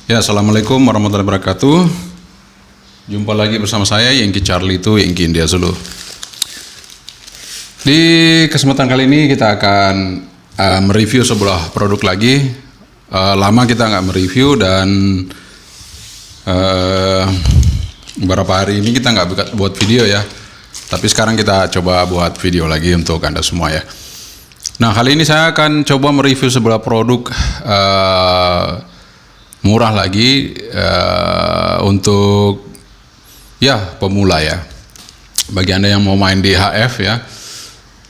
Ya, assalamualaikum warahmatullahi wabarakatuh. Jumpa lagi bersama saya Yankee Charlie itu Yankee India Zulu. Di kesempatan kali ini kita akan mereview sebuah produk lagi. Lama kita nggak mereview dan beberapa hari ini kita nggak buat video ya. Tapi sekarang kita coba buat video lagi untuk Anda semua ya. Nah, kali ini saya akan coba mereview sebuah produk murah lagi untuk ya pemula ya. Bagi Anda yang mau main di HF ya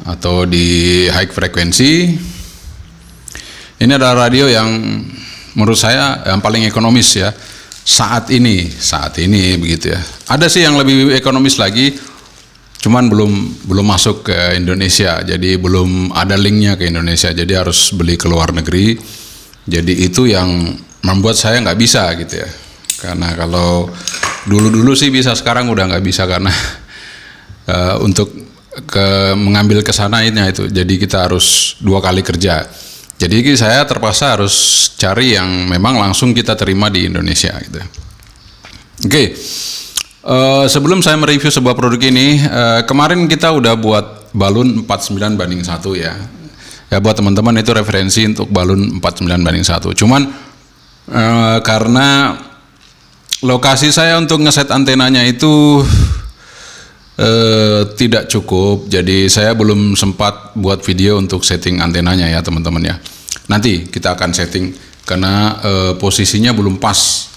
atau di high frequency, ini adalah radio yang menurut saya yang paling ekonomis ya saat ini begitu ya. Ada sih yang lebih ekonomis lagi, cuman belum masuk ke Indonesia, jadi belum ada linknya ke Indonesia, jadi harus beli ke luar negeri. Jadi itu yang membuat saya nggak bisa gitu ya, karena kalau dulu sih bisa, sekarang udah nggak bisa karena untuk mengambil ke sana itu, jadi kita harus 2 kali kerja. Jadi saya terpaksa harus cari yang memang langsung kita terima di Indonesia gitu. Oke. Sebelum saya mereview sebuah produk ini, kemarin kita udah buat balun 49:1 ya. Ya buat teman-teman itu referensi untuk balun 49:1. Cuman karena lokasi saya untuk ngeset antenanya itu tidak cukup, jadi saya belum sempat buat video untuk setting antenanya ya teman-teman ya. Nanti kita akan setting karena posisinya belum pas.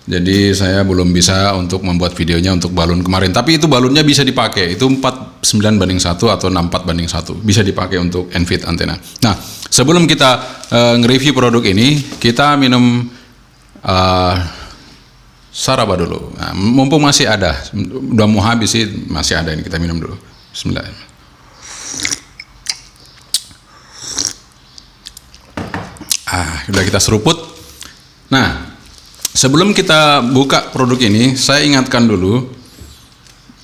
Jadi saya belum bisa untuk membuat videonya untuk balun kemarin. Tapi itu balunnya bisa dipakai. Itu 49:1 atau 64:1 bisa dipakai untuk end-feed antena. Nah, sebelum kita nge-review produk ini, kita minum saraba dulu. Nah, mumpung masih ada, udah mau habis sih, masih ada ini, kita minum dulu. Bismillah. Udah kita seruput. Nah, sebelum kita buka produk ini, saya ingatkan dulu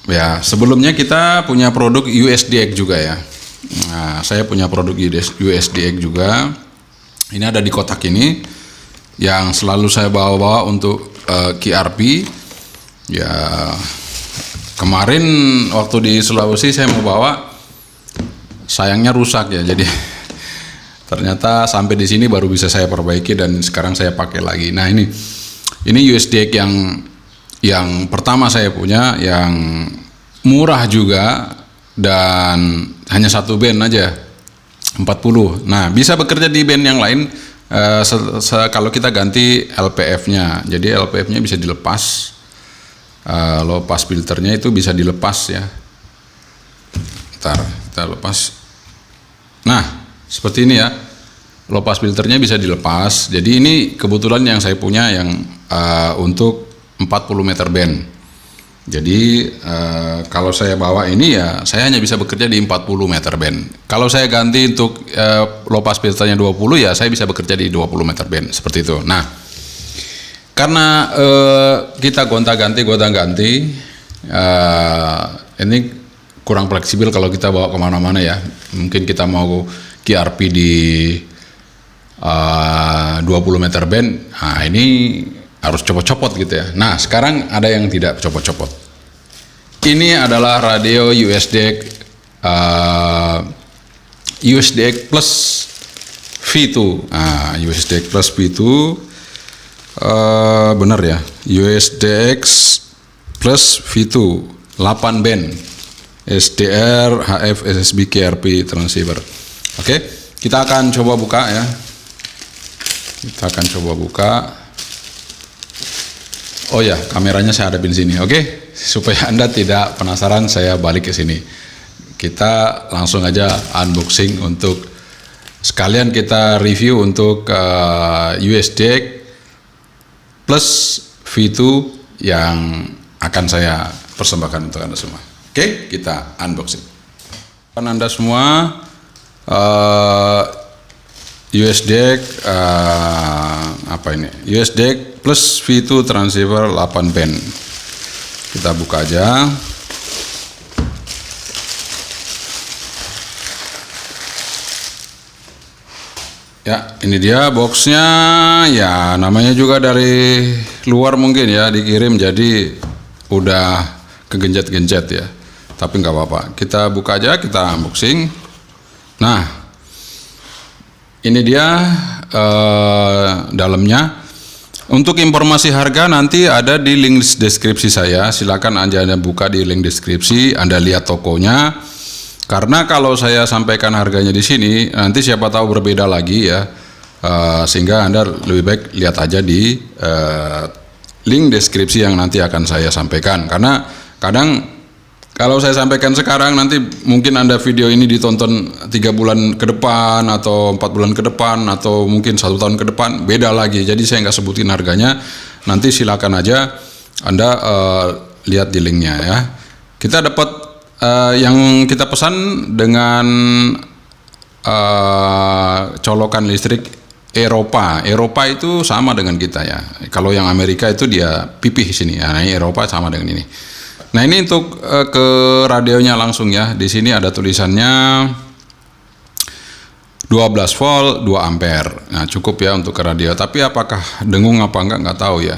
ya, sebelumnya kita punya produk uSDX juga ya. Nah, saya punya produk uSDX juga. Ini ada di kotak ini yang selalu saya bawa untuk QRP. Ya, kemarin waktu di Sulawesi saya mau bawa, sayangnya rusak ya. Jadi ternyata sampai di sini baru bisa saya perbaiki dan sekarang saya pakai lagi. Nah, ini uSDX yang pertama saya punya, yang murah juga dan hanya 1 band aja 40. Nah, bisa bekerja di band yang lain kalau kita ganti LPF-nya. Jadi LPF-nya bisa dilepas, low pass filternya itu bisa dilepas ya. Ntar kita lepas. Nah, seperti ini ya, low pass filternya bisa dilepas. Jadi ini kebetulan yang saya punya yang untuk 40 meter band. Jadi kalau saya bawa ini ya, saya hanya bisa bekerja di 40 meter band. Kalau saya ganti untuk low pass filternya 20 ya, saya bisa bekerja di 20 meter band, seperti itu. Nah, karena kita gonta-ganti, ini kurang fleksibel kalau kita bawa kemana-mana ya. Mungkin kita mau QRP di 20 meter band, nah ini harus copot-copot gitu ya. Nah, sekarang ada yang tidak copot-copot. Ini adalah radio uSDX plus V2. Nah, uSDX plus V2 benar ya, uSDX plus V2 8 band SDR HF SSB QRP transceiver. Oke, kita akan coba buka ya. Kita akan coba buka. Oh ya, kameranya saya hadapin sini, oke? Supaya Anda tidak penasaran, saya balik ke sini. Kita langsung aja unboxing untuk sekalian kita review untuk uSDX plus V2 yang akan saya persembahkan untuk Anda semua. Oke, kita unboxing. Anda semua uSDX uSDX plus V2 transceiver 8 band. Kita buka aja. Ya, ini dia boxnya. Ya, namanya juga dari luar mungkin ya dikirim, jadi udah kegenjet-genjet ya. Tapi nggak apa-apa. Kita buka aja, kita unboxing. Nah, ini dia dalamnya. Untuk informasi harga nanti ada di link deskripsi saya. Silakan Anda buka di link deskripsi, Anda lihat tokonya. Karena kalau saya sampaikan harganya di sini, nanti siapa tahu berbeda lagi ya. Sehingga Anda lebih baik lihat aja di link deskripsi yang nanti akan saya sampaikan. Karena kadang kalau saya sampaikan sekarang, nanti mungkin Anda video ini ditonton 3 bulan ke depan atau 4 bulan ke depan atau mungkin 1 tahun ke depan, beda lagi. Jadi saya nggak sebutin harganya. Nanti silakan aja Anda lihat di linknya ya. Kita dapat yang kita pesan dengan colokan listrik Eropa. Eropa itu sama dengan kita ya. Kalau yang Amerika itu dia pipih sini. Ya, nah, ini Eropa sama dengan ini. Nah, ini untuk ke radionya langsung ya. Di sini ada tulisannya 12 volt 2 ampere. Nah, cukup ya untuk ke radio. Tapi apakah dengung apa nggak tahu ya.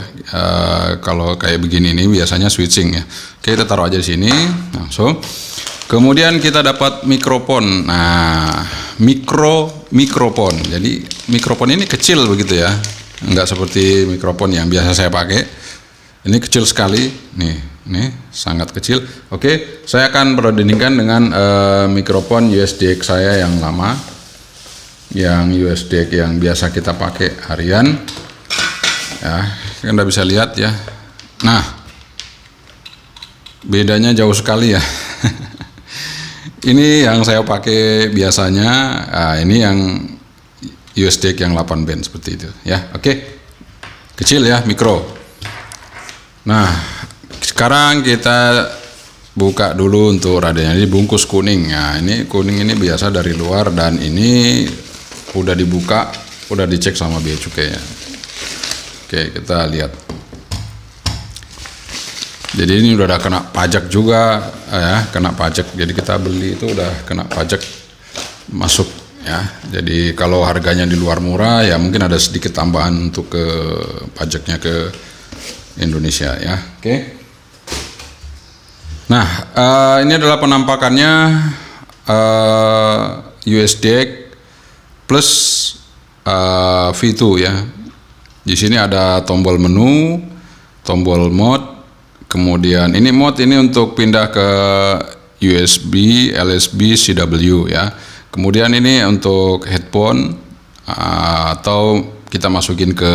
Kalau kayak begini ini biasanya switching ya. Oke, kita taruh aja di sini langsung. Kemudian kita dapat mikrofon. Nah, mikrofon. Jadi mikrofon ini kecil begitu ya. Enggak seperti mikrofon yang biasa saya pakai. Ini kecil sekali. Nih, sangat kecil. Oke, saya akan perbandingkan dengan mikrofon uSDX saya yang lama. Yang uSDX yang biasa kita pakai harian. Ya, Anda bisa lihat ya. Nah, bedanya jauh sekali ya. Ini yang saya pakai biasanya, ini yang uSDX yang 8 band seperti itu ya. Oke. Kecil ya, mikro. Nah, sekarang kita buka dulu untuk radionya. Ini bungkus kuning. Nah, ini kuning ini biasa dari luar dan ini udah dibuka, udah dicek sama bea cukai ya. Oke, kita lihat. Jadi ini udah kena pajak juga ya, kena pajak. Jadi kita beli itu udah kena pajak masuk ya. Jadi kalau harganya di luar murah ya mungkin ada sedikit tambahan untuk ke pajaknya ke Indonesia ya. Oke. Nah, ini adalah penampakannya uSDX plus V2 ya. Di sini ada tombol menu, tombol mode. Kemudian ini mode ini untuk pindah ke USB, LSB, CW ya. Kemudian ini untuk headphone atau kita masukin ke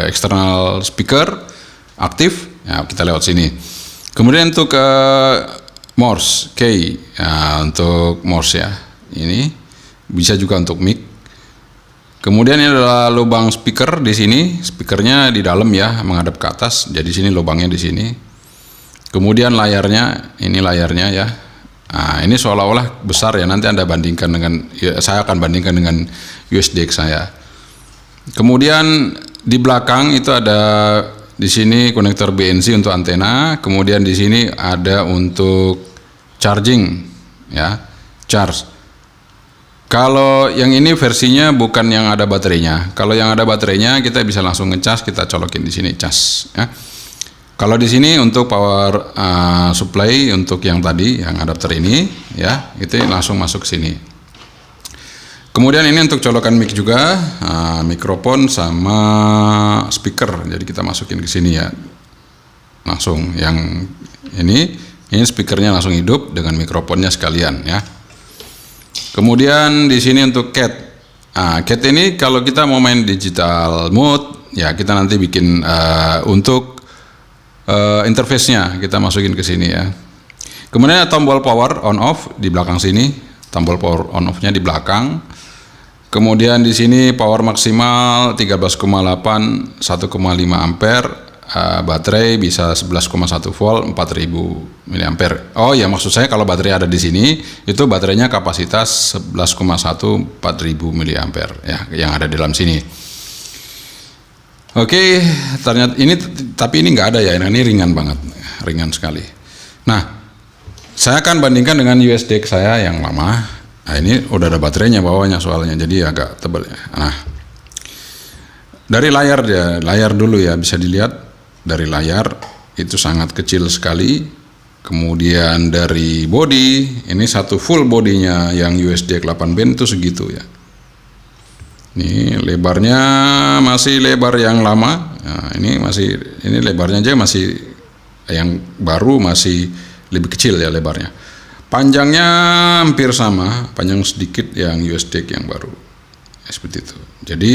external speaker aktif. Ya, kita lewat sini. Kemudian untuk Morse key ya, untuk Morse ya. Ini bisa juga untuk mic. Kemudian ini adalah lubang speaker di sini. Speakernya di dalam ya, menghadap ke atas. Jadi sini lubangnya di sini. Kemudian layarnya, ini layarnya ya. Nah, ini seolah-olah besar ya. Nanti Anda bandingkan dengan, ya, saya akan bandingkan dengan uSDX saya. Kemudian di belakang itu ada di sini konektor BNC untuk antena. Kemudian di sini ada untuk charging ya, charge. Kalau yang ini versinya bukan yang ada baterainya. Kalau yang ada baterainya kita bisa langsung ngecas, kita colokin di sini cas ya. Kalau di sini untuk power supply untuk yang tadi, yang adapter ini ya, itu langsung masuk sini. Kemudian ini untuk colokan mic juga, mikrofon sama speaker. Jadi kita masukin ke sini ya. Langsung yang ini speakernya langsung hidup dengan mikrofonnya sekalian ya. Kemudian di sini untuk cat. Cat ini kalau kita mau main digital mode ya, kita nanti bikin untuk interface-nya kita masukin ke sini ya. Kemudian ada tombol power on off di belakang sini, tombol power on off-nya di belakang. Kemudian di sini power maksimal 13,8 1,5 ampere, baterai bisa 11,1 volt 4000 mAh. Oh ya, maksud saya kalau baterai ada di sini itu baterainya kapasitas 11,1 4000 mAh ya, yang ada di dalam sini. Oke, ternyata ini, tapi ini nggak ada ya, ini ringan banget, ringan sekali. Nah, saya akan bandingkan dengan uSDX saya yang lama. Nah, ini udah ada baterainya bawahnya soalnya, jadi agak tebal ya. Nah, dari layar ya, layar dulu ya, bisa dilihat dari layar itu sangat kecil sekali. Kemudian dari body, ini satu full bodinya yang uSDX 8 band itu segitu ya. Ini lebarnya masih lebar yang lama. Nah, ini lebarnya aja masih yang baru masih lebih kecil ya lebarnya. Panjangnya hampir sama, panjang sedikit yang uSDX yang baru. Seperti itu. Jadi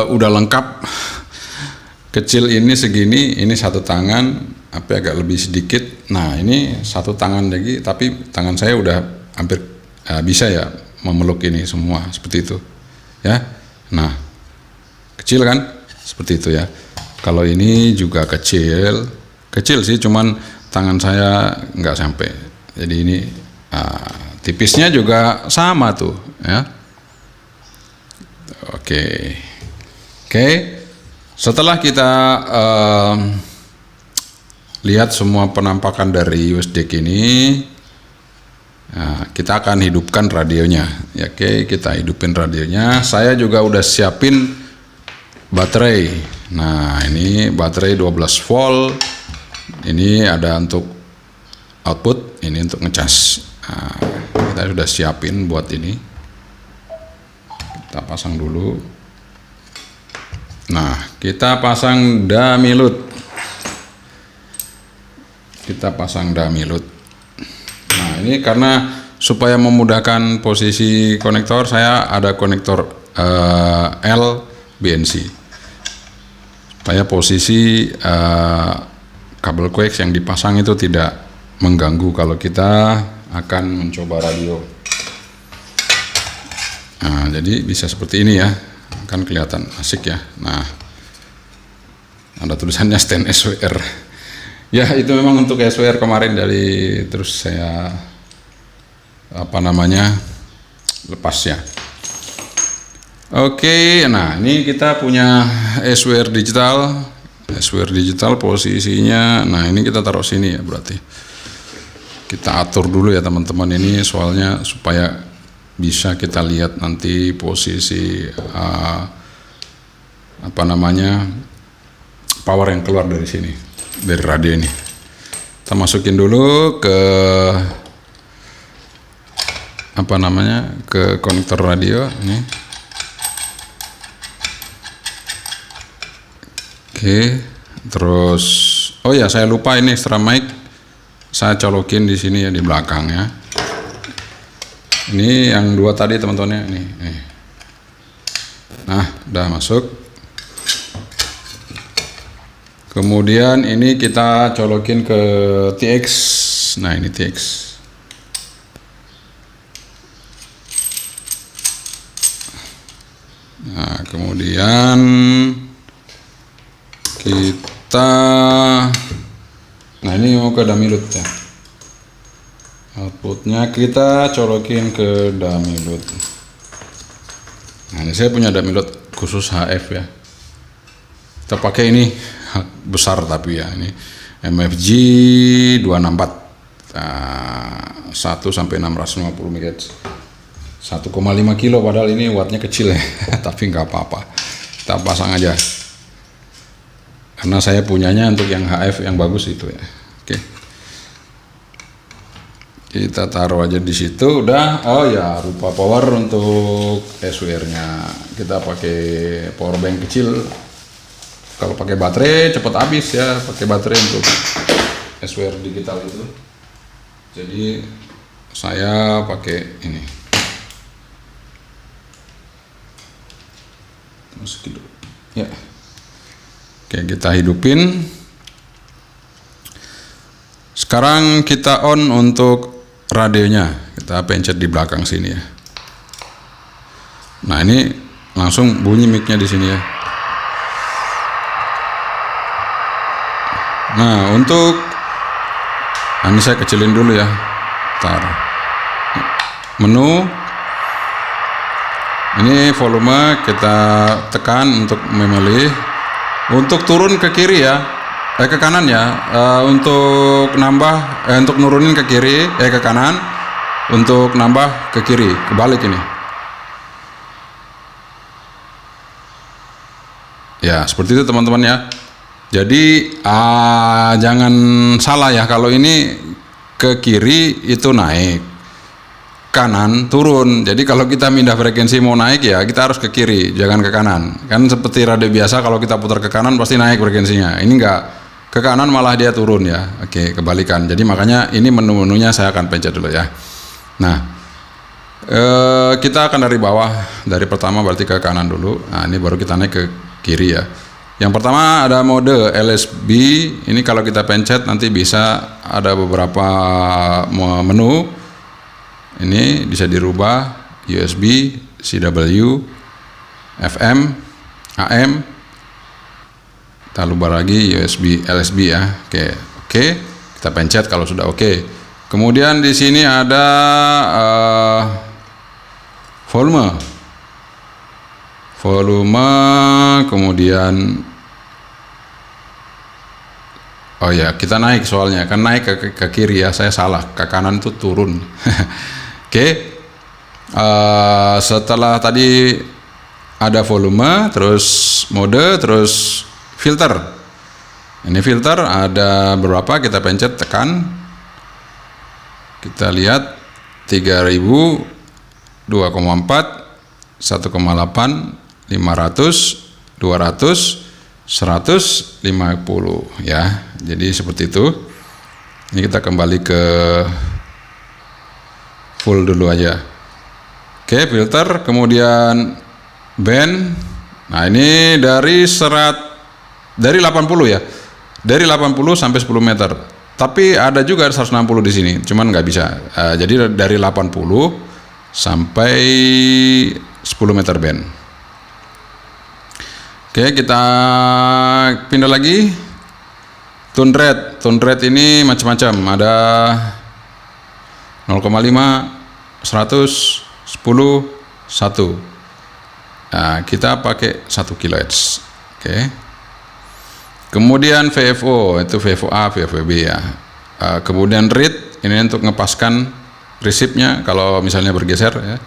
udah lengkap. Kecil ini segini, ini satu tangan, agak lebih sedikit. Nah, ini satu tangan lagi, tapi tangan saya udah hampir bisa ya memeluk ini semua seperti itu. Ya. Nah, kecil kan? Seperti itu ya. Kalau ini juga kecil sih, cuman tangan saya nggak sampai. Jadi ini tipisnya juga sama tuh ya. Oke. Setelah kita lihat semua penampakan dari uSDX ini, kita akan hidupkan radionya. Ya, oke, kita hidupin radionya. Saya juga udah siapin baterai. Nah, ini baterai 12 volt. Ini ada untuk output, ini untuk ngecas. Nah, kita sudah siapin buat ini. Kita pasang dulu. Nah, kita pasang dummy load. Nah, ini karena supaya memudahkan posisi konektor, saya ada konektor L BNC. Supaya posisi kabel coax yang dipasang itu tidak mengganggu kalau kita akan mencoba radio. Nah, jadi bisa seperti ini ya, kan kelihatan asik ya. Nah, ada tulisannya stand SWR. Ya, itu memang untuk SWR kemarin terus saya lepas ya. Oke, nah ini kita punya SWR digital posisinya. Nah, ini kita taruh sini ya, berarti kita atur dulu ya teman-teman, ini soalnya supaya bisa kita lihat nanti posisi power yang keluar dari sini, dari radio ini. Kita masukin dulu ke ke konektor radio ini. Oke, terus oh ya, saya lupa ini extra mic saya colokin di sini ya, di belakang ya. Ini yang dua tadi teman-teman ya, nih. Nah, udah masuk. Kemudian ini kita colokin ke TX. Nah, ini TX. Nah, kemudian ini mau ke dummy load ya. Outputnya kita colokin ke dummy load. Nah, ini saya punya dummy load khusus HF ya. Kita pakai ini besar tapi ya, ini MFG 264 1 sampai 650 MHz 1,5 kilo, padahal ini wattnya kecil ya. Tapi nggak apa-apa, kita pasang aja karena saya punyanya untuk yang HF yang bagus itu ya. Oke, kita taruh aja di situ udah. Oh ya, rupa power untuk SWR nya kita pakai power bank kecil. Kalau pakai baterai cepat habis ya, pakai baterai untuk SWR digital itu. Jadi saya pakai ini. Masukin dulu ya. Oke, kita hidupin. Sekarang kita on untuk radionya. Kita pencet di belakang sini ya. Nah, ini langsung bunyi mic-nya di sini ya. Nah, untuk ini saya kecilin dulu ya. Taruh menu. Ini volume kita tekan untuk memilih. Untuk turun ke kiri ya, ke kanan ya. Untuk nambah, untuk nurunin ke kiri, ke kanan. untuk nambah ke kiri, kebalik ini. Ya, seperti itu teman-teman ya. Jadi jangan salah ya, kalau ini ke kiri itu naik, kanan turun. Jadi kalau kita pindah frekuensi mau naik ya kita harus ke kiri, jangan ke kanan. Kan seperti radio biasa, kalau kita putar ke kanan pasti naik frekuensinya. Ini enggak, ke kanan malah dia turun ya. Oke, kebalikan. Jadi makanya ini menu-menunya saya akan pencet dulu ya. Nah, kita akan dari bawah, dari pertama berarti ke kanan dulu. Nah, ini baru kita naik ke kiri ya. Yang pertama ada mode LSB. Ini kalau kita pencet nanti bisa ada beberapa menu. Ini bisa dirubah, USB, CW, FM, AM. Kita ubah lagi USB, LSB ya. Oke, kita pencet kalau sudah oke. Kemudian di sini ada volume, kemudian oh ya, kita naik soalnya kan naik ke kiri ya, saya salah, ke kanan itu turun. Oke, setelah tadi ada volume, terus mode, terus filter. Ini filter ada berapa, kita pencet, tekan, kita lihat 3000, 2,4, 1,8, 500, 200, 150 ya. Jadi seperti itu. Ini kita kembali ke full dulu aja. Oke, filter, kemudian band. Nah, ini dari 80 ya. Dari 80 sampai 10 meter. Tapi ada juga 160 di sini, cuman nggak bisa. Jadi dari 80 sampai 10 meter band. Oke, kita pindah lagi. Tune rate ini macam-macam, ada 0,5, 100, 10, 1. Nah, kita pakai 1 kHz. Oke. Kemudian VFO, itu VFO A, VFO B ya. Kemudian read, ini untuk ngepaskan resipnya kalau misalnya bergeser ya.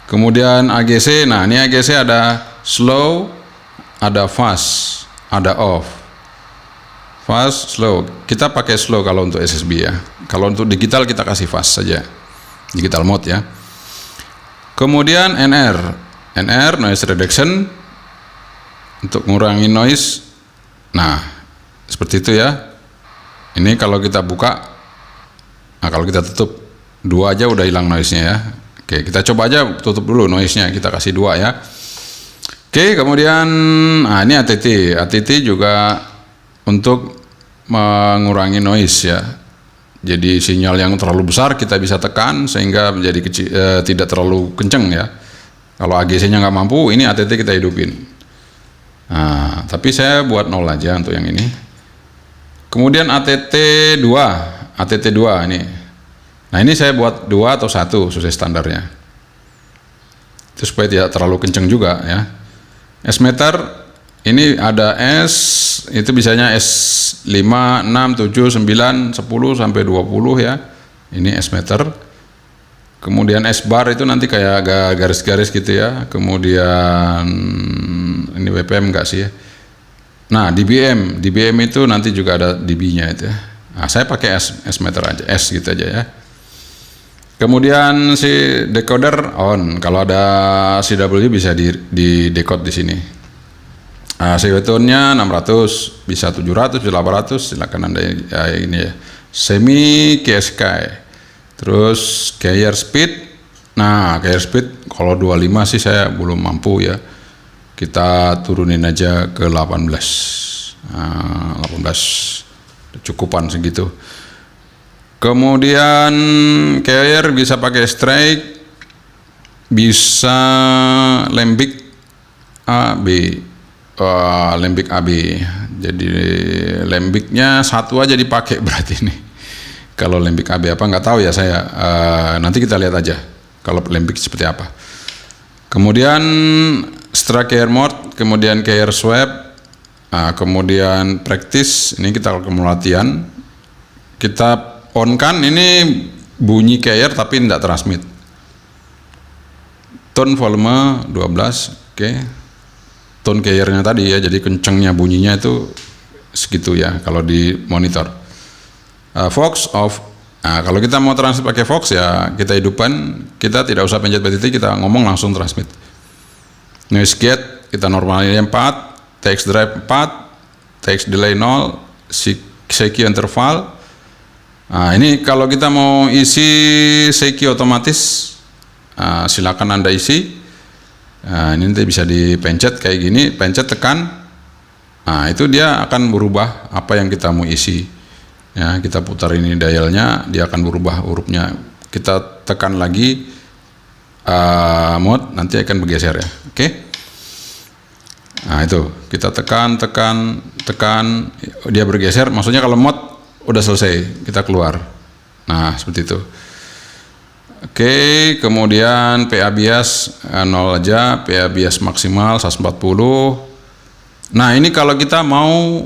Kemudian AGC, nah ini AGC ada slow, ada fast, ada off. Fast, slow. Kita pakai slow kalau untuk SSB ya. Kalau untuk digital kita kasih fast saja. Digital mode ya. Kemudian NR noise reduction untuk mengurangi noise. Nah, seperti itu ya. Ini kalau kita buka, nah kalau kita tutup 2 aja udah hilang noise-nya ya. Oke, kita coba aja tutup dulu noise-nya, kita kasih 2 ya. Oke, kemudian nah ini ATT juga untuk mengurangi noise ya. Jadi sinyal yang terlalu besar kita bisa tekan sehingga menjadi kecil, tidak terlalu kenceng ya. Kalau AGC-nya nggak mampu, ini ATT kita hidupin. Nah, tapi saya buat 0 aja untuk yang ini. Kemudian ATT 2 ini. Nah, ini saya buat 2 atau 1 sesuai standarnya. Itu supaya tidak terlalu kenceng juga ya. S meter ini ada S, itu bisanya S5, 6, 7, 9, 10 sampai 20 ya. Ini S meter. Kemudian S bar itu nanti kayak garis-garis gitu ya. Kemudian ini BPM enggak sih ya. Nah, dBm itu nanti juga ada dB-nya itu ya. Nah, saya pakai S meter aja, S gitu aja ya. Kemudian si decoder on, kalau ada CW bisa di decode di sini. Nah, tone-nya 600, bisa 700, 800, silakan Anda ya, ini ya. Semi KSK. Terus carrier speed. Nah, carrier speed kalau 25 sih saya belum mampu ya. Kita turunin aja ke 18. Nah, 18 cukupan segitu. Kemudian carrier bisa pakai strike, bisa lembik AB, lembik AB. Jadi lembiknya 1 aja dipakai berarti ini. Kalau lembik AB apa nggak tahu ya saya. Nanti kita lihat aja kalau lembik seperti apa. Kemudian setelah carrier mode, kemudian carrier swap, kemudian practice. Ini kita akan latihan. Kita on kan, ini bunyi carrier tapi tidak transmit. Tone volume 12, oke. Tone carriernya tadi ya, jadi kencengnya bunyinya itu segitu ya kalau di monitor. Vox off. Nah, kalau kita mau transmit pakai Vox ya kita hidupkan, kita tidak usah pencet titik, kita ngomong langsung transmit. Noise gate kita normalnya 4, text drive 4, text delay 0, CQ interval. Nah, ini kalau kita mau isi CQ otomatis, silakan Anda isi. Nah, ini nanti bisa dipencet kayak gini, pencet tekan. Nah, itu dia akan berubah apa yang kita mau isi. Ya, kita putar ini dialnya, dia akan berubah hurufnya. Kita tekan lagi mode, nanti akan bergeser ya. Oke. Nah, itu kita tekan, dia bergeser. Maksudnya kalau mode udah selesai, kita keluar. Nah, seperti itu. Oke, kemudian PA bias 0 aja, PA bias maksimal 140. Nah, ini kalau kita mau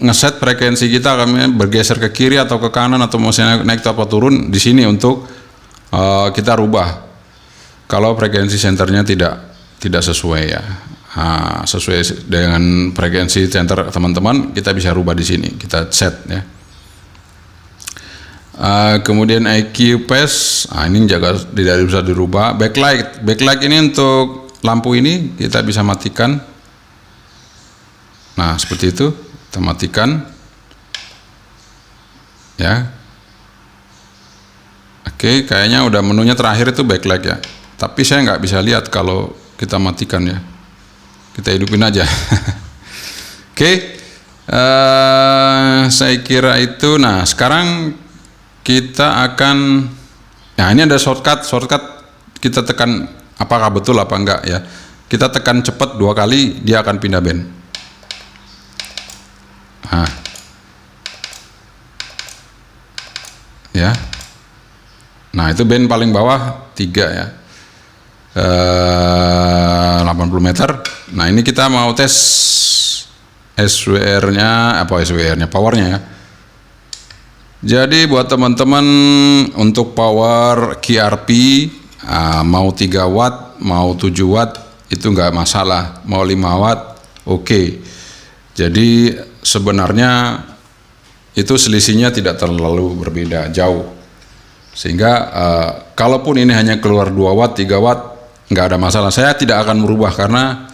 ngeset frekuensi kita, kami bergeser ke kiri atau ke kanan atau mau naik atau turun, di sini untuk kita rubah. Kalau frekuensi senternya tidak sesuai ya, sesuai dengan frekuensi center teman-teman, kita bisa rubah di sini, kita set ya. Kemudian IQ pace, ini tidak bisa dirubah. Backlight ini untuk lampu ini kita bisa matikan. Nah, seperti itu, kita matikan ya. Oke, kayaknya udah menunya terakhir itu backlight ya, tapi saya nggak bisa lihat kalau kita matikan ya, kita hidupin aja. Oke, saya kira itu. Nah, sekarang kita akan, nah ini ada shortcut kita tekan, apakah betul apa enggak ya, kita tekan cepat 2 kali, dia akan pindah band. Nah, ya, nah itu band paling bawah 3 ya, 80 meter. Nah, ini kita mau tes SWR-nya, powernya ya. Jadi buat teman-teman untuk power QRP, mau 3 watt, mau 7 watt itu nggak masalah, mau 5 watt oke. Jadi sebenarnya itu selisihnya tidak terlalu berbeda jauh, sehingga kalaupun ini hanya keluar 2 watt 3 watt nggak ada masalah, saya tidak akan merubah karena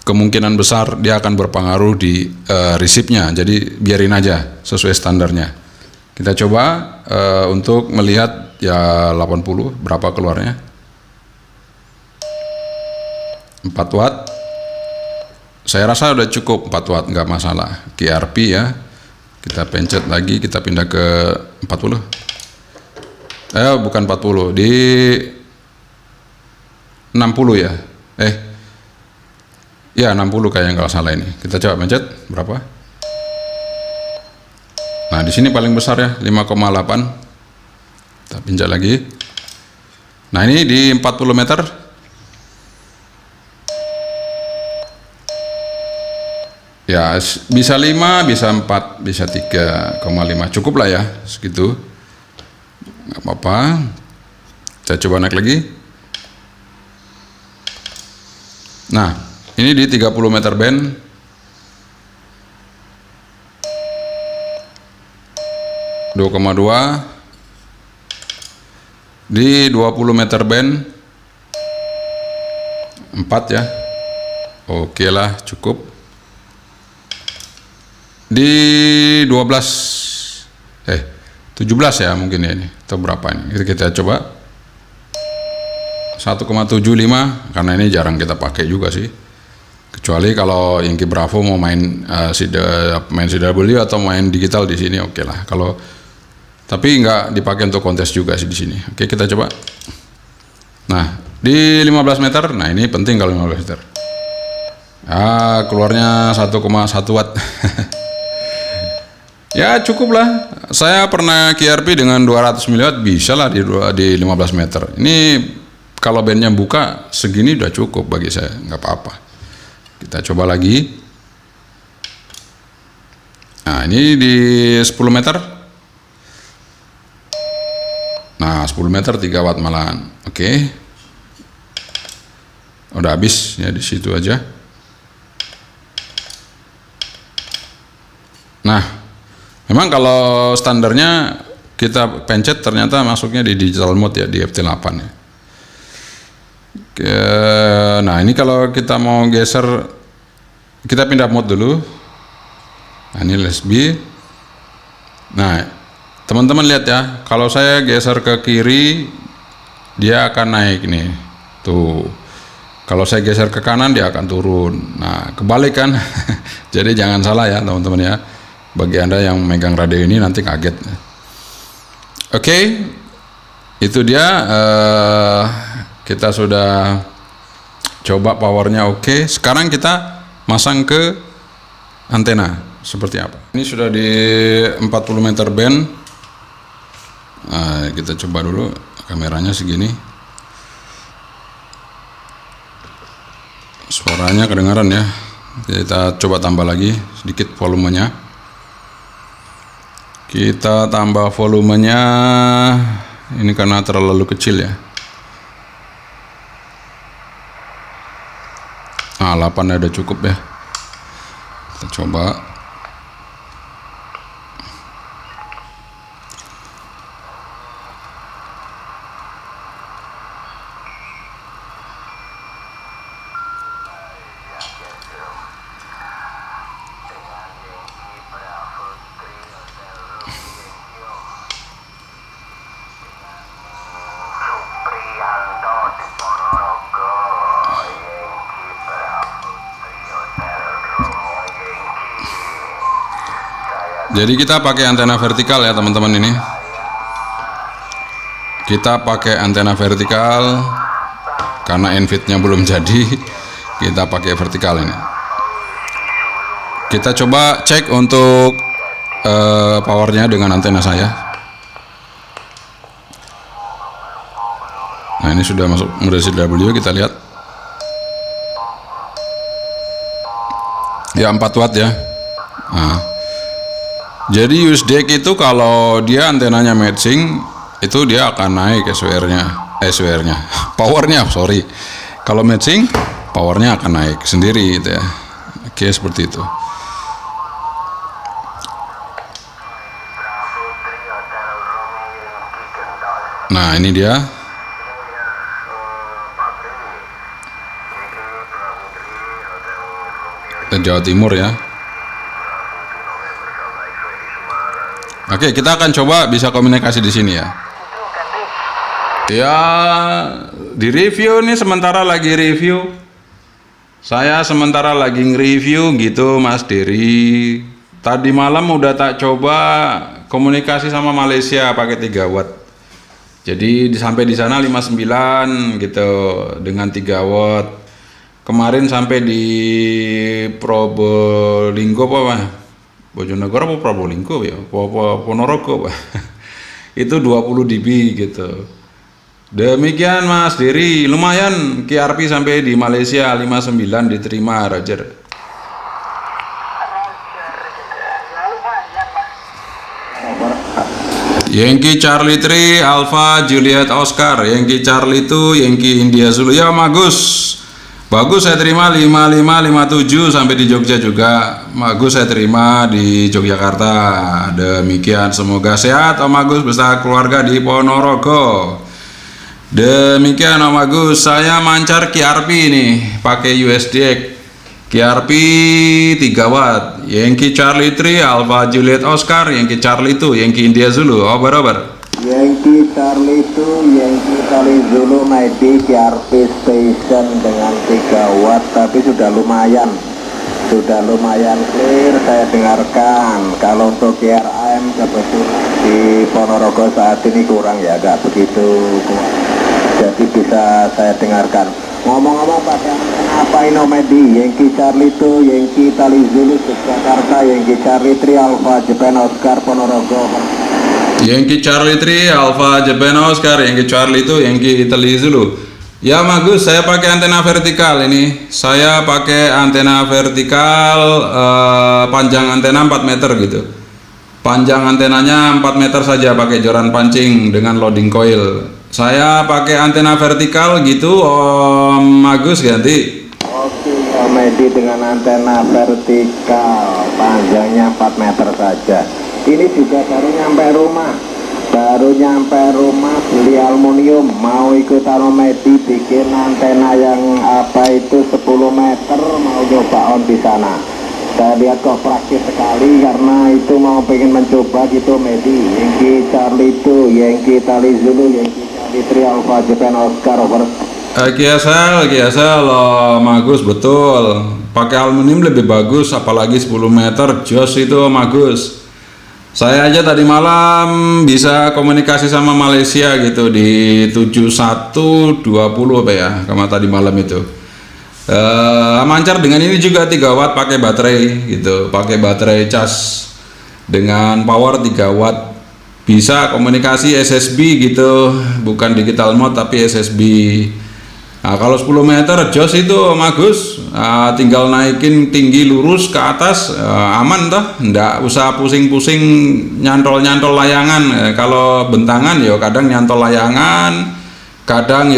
kemungkinan besar dia akan berpengaruh di resipnya, jadi biarin aja sesuai standarnya. Kita coba untuk melihat ya 80 berapa keluarnya, 4 watt. Saya rasa udah cukup 4 watt, nggak masalah. QRP ya, kita pencet lagi, kita pindah ke 40. Bukan 40, di 60 ya. Ya 60 kayaknya nggak salah ini. Kita coba pencet berapa? Nah, di sini paling besar ya, 5,8. Kita pencet lagi. Nah, ini di 40 meter. Ya, bisa 5, bisa 4, bisa 3,5. Cukup lah ya, segitu. Nggak apa-apa. Saya coba naik lagi. Nah, ini di 30 meter band. (2,2) di 20 meter band 4 ya. Oke lah, cukup. Di 17 ya mungkin ya ini, atau berapa ini, kita coba 1,75 karena ini jarang kita pakai juga sih, kecuali kalau Yankee Bravo mau main CW atau main digital di sini oke lah, kalau tapi nggak dipakai untuk kontes juga sih di sini. Oke, kita coba. Nah, di 15 meter, nah ini penting kalau 15 meter. Keluarnya 1,1 watt. Ya cukup lah. Saya pernah QRP dengan 200 mW bisa lah di 15 meter. Ini kalau bandnya buka segini udah cukup bagi saya, nggak apa-apa. Kita coba lagi. Nah, ini di 10 meter. Nah, 10 meter 3 watt malahan. Oke. Udah habis ya, di situ aja. Nah, memang kalau standarnya kita pencet ternyata masuknya di digital mode ya, di FT8 ya. Oke, nah ini kalau kita mau geser, kita pindah mode dulu. Nah, ini lesbi. Nah, teman-teman lihat ya, kalau saya geser ke kiri, dia akan naik nih. Tuh. Kalau saya geser ke kanan, dia akan turun. Nah, kebalik kan? Jadi jangan salah ya, teman-teman ya. Bagi Anda yang megang radio ini nanti kaget. Oke, itu dia. Kita sudah coba powernya oke. Sekarang kita masang ke antena seperti apa. Ini sudah di 40 meter band. Nah, kita coba dulu kameranya segini. Suaranya kedengaran ya. Kita coba tambah lagi sedikit volumenya. Kita tambah volumenya. Ini karena terlalu kecil ya. Nah, 8 udah cukup ya. Kita coba. Jadi kita pakai antena vertikal ya teman-teman ini. Kita pakai antena vertikal karena infitnya belum jadi. Kita pakai vertikal ini. Kita coba cek untuk powernya dengan antena saya. Nah, ini sudah masuk mode CW, kita lihat. Ya 4 watt ya. Nah, jadi uSDX itu kalau dia antenanya matching itu dia akan naik SWR-nya, powernya, sorry. Kalau matching, powernya akan naik sendiri gitu ya. Oke, seperti itu. Nah, ini dia. Ke Jawa Timur ya. Oke, kita akan coba bisa komunikasi di sini ya. Ya, di review nih, sementara lagi review. Saya sementara lagi nge-review gitu, Mas Dery. Tadi malam udah tak coba komunikasi sama Malaysia pakai 3 watt. Jadi sampai di sana 59 gitu dengan 3 watt. Kemarin sampai di Probolinggo apa? Bojonegoro apa Probolinggo ya? Ponorogo Pak. Itu 20 dB gitu. Demikian Mas Dery, lumayan QRP sampai di Malaysia 59 diterima, Roger. Yankee Charlie 3 Alpha Juliet Oscar, Yankee Charlie 2 Yankee India Zulu. Ya bagus. Bagus, saya terima 5557 sampai di Jogja juga. Bagus, saya terima di Yogyakarta. Demikian, semoga sehat Om Agus beserta keluarga di Ponorogo. Demikian Om Agus, saya mancar QRP nih pakai uSDX. QRP 3 watt. Yankee Charlie 3 Alpha Juliet Oscar, Yankee Charlie 2 Yankee India Zulu. Over. Yankee Charlie 2 Yankee Charlie Zulu naik di QRP station dengan 3 watt, tapi sudah lumayan clear saya dengarkan. Kalau untuk QRM kebetulan di Ponorogo saat ini kurang ya, agak begitu kuat, jadi bisa saya dengarkan. Ngomong-ngomong pakai apa ini Medi? Yankee Charlie 2 Yankee Charlie Zulu Jakarta, Yankee Charlie 3 Alpha Japan Oscar Ponorogo. Yankee Charlie 3 Alpha Japan Oscar, Yankee Charlie 2 Yankee Italy Zulu. Ya bagus, saya pakai antena vertikal ini. Saya pakai antena vertikal, panjang antena 4 meter gitu. Panjang antenanya 4 meter saja pakai joran pancing dengan loading coil. Saya pakai antena vertikal gitu Om Agus ganti. Oke, Om Edi dengan antena vertikal, panjangnya 4 meter saja. Ini juga baru nyampe rumah, beli aluminium, mau ikut Om Edi bikin antena yang apa itu 10 meter, mau coba on di sana. Saya lihat kok praktis sekali karena itu mau pengen mencoba gitu Medi. Yankee Charlie 2, Yankee Charlie Zulu, Yankee Charlie 3 Alpha Japan Oscar over. Kiasel Om Agus betul. Pakai aluminium lebih bagus apalagi 10 meter jos itu Om Agus. Saya aja tadi malam bisa komunikasi sama Malaysia gitu di 7120 apa ya, kama tadi malam itu. Mancar dengan ini juga 3 watt pakai baterai gitu, pakai baterai cas dengan power 3 watt, bisa komunikasi SSB gitu, bukan digital mode tapi SSB. Nah, kalau 10 meter jos itu Agus, tinggal naikin tinggi lurus ke atas, aman toh, ndak usah pusing-pusing nyantol-nyantol layangan. Kalau bentangan ya kadang nyantol layangan, kadang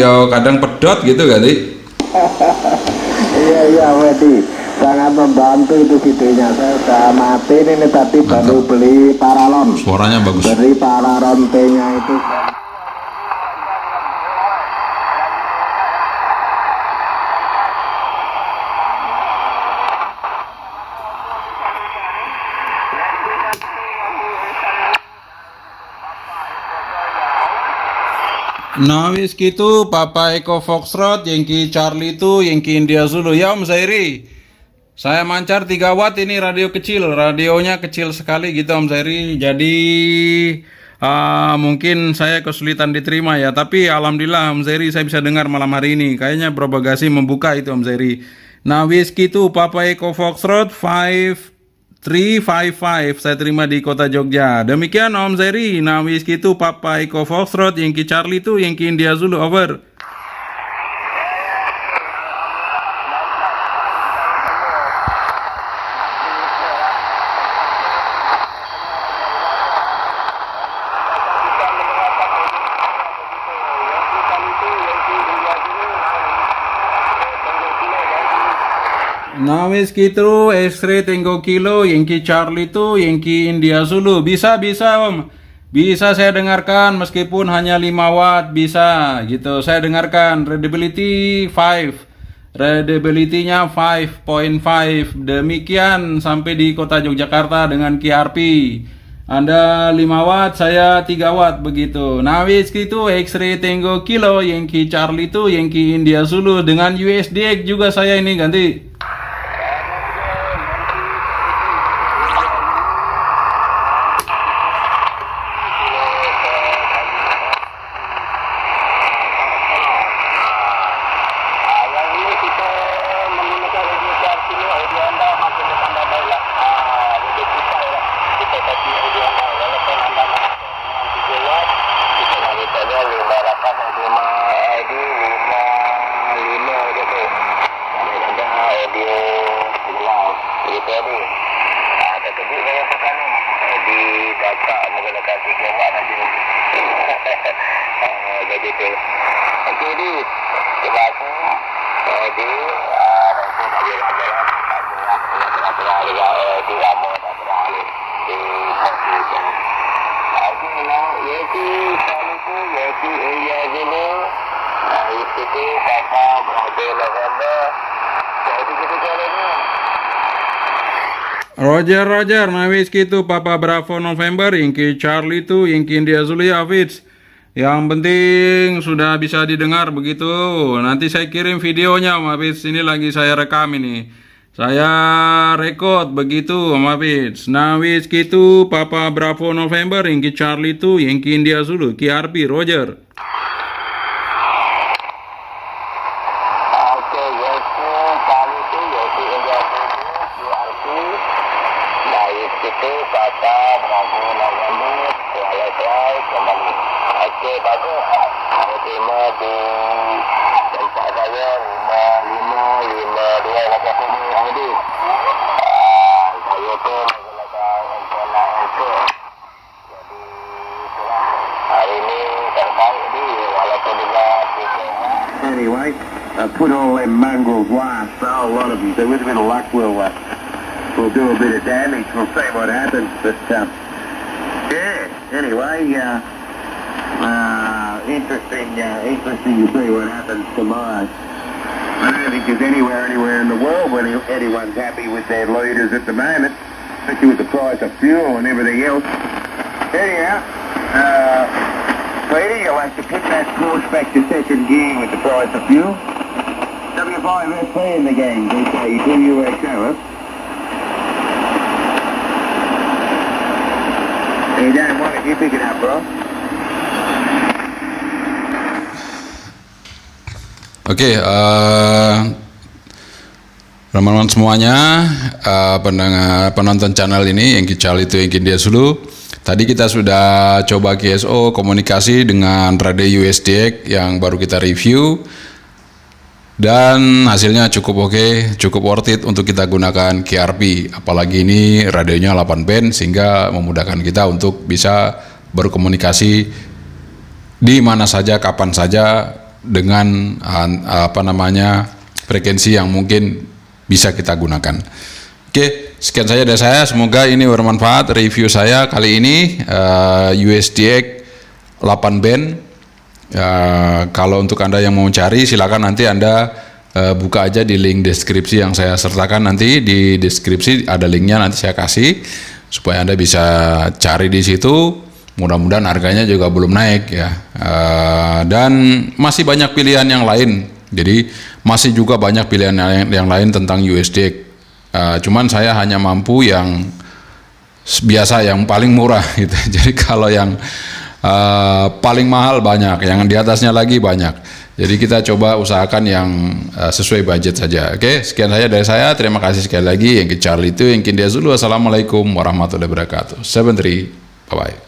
pedot gitu ganti. Iya Wedi, sangat membantu itu videonya. Saya sudah mati ini tadi. Mantap. Baru beli paralon. Suaranya bagus. Beli paralon T-nya itu. Nah wis gitu Papa Eko Foxtrot, Yankee Charlie itu, Yankee India Zulu ya Om Zairi. Saya mancar 3 watt, ini radio kecil, radionya kecil sekali gitu Om Zairi. Jadi mungkin saya kesulitan diterima ya, tapi alhamdulillah Om Zairi saya bisa dengar malam hari ini. Kayaknya propagasi membuka itu Om Zairi. Nah wis gitu Papa Eko Foxtrot 5355 saya terima di kota Jogja. Demikian Om Zairi. Nah wis gitu Papa Eko Foxtrot, Yankee Charlie itu, Yankee India Zulu over. Nah wis gitu X-ray Tango Kilo, Yankee Charlie itu, Yankee India Zulu. Bisa Om. Bisa saya dengarkan meskipun hanya 5 watt, bisa gitu. Saya dengarkan readability 5. Readability-nya 5.5. Demikian sampai di kota Yogyakarta dengan QRP. Anda 5 watt, saya 3 watt begitu. Nah wis gitu X-ray Tango Kilo, Yankee Charlie itu, Yankee India Zulu dengan uSDX juga saya ini ganti. Roger, nah wis gitu Papa Bravo November, Yankee Charlie itu, Yankee India Zulu ya Fitz. Yang penting sudah bisa didengar begitu. Nanti saya kirim videonya Om Hafiz. Ini lagi saya rekam ini. Saya record begitu Om Hafiz. Nah wis gitu Papa Bravo November, Yankee Charlie itu, Yankee India Zulu, QRP, Roger. Saya itu menggunakan antena anyway. Put all them mongrels last, a whole lot of them. So with a bit of luck, we'll do a bit of damage. We'll see what happens. But yeah, anyway, interesting to see what happens tomorrow. I don't think there's anywhere in the world where anyone's happy with their leaders at the moment, especially with the price of fuel and everything else. Anyhow, Peter, you'll have to put that course back to second gear with the price of fuel. W5SP in the game, DK2 UXO, You don't want it, you pick it up, bro. Oke, teman-teman semuanya, penonton channel ini, yang Kical itu yang dia dulu. Tadi kita sudah coba QSO komunikasi dengan radio uSDX yang baru kita review. Dan hasilnya cukup oke, cukup worth it untuk kita gunakan QRP. Apalagi ini radionya 8 band sehingga memudahkan kita untuk bisa berkomunikasi di mana saja, kapan saja dengan frekuensi yang mungkin bisa kita gunakan. Oke, sekian saja dari saya. Semoga ini bermanfaat review saya kali ini uSDX 8 band. Kalau untuk Anda yang mau cari, silakan nanti Anda buka aja di link deskripsi yang saya sertakan. Nanti di deskripsi ada linknya, nanti saya kasih supaya Anda bisa cari di situ. Mudah-mudahan harganya juga belum naik ya, dan masih banyak pilihan yang lain. Jadi masih juga banyak pilihan yang lain tentang uSDX. Cuman saya hanya mampu yang biasa, yang paling murah gitu. Jadi kalau yang paling mahal banyak, yang di atasnya lagi banyak. Jadi kita coba usahakan yang sesuai budget saja. Oke, sekian saja dari saya. Terima kasih sekali lagi. Yang ke Charlie itu, yang Kindia Zulu. Assalamualaikum warahmatullahi wabarakatuh. 73, bye bye.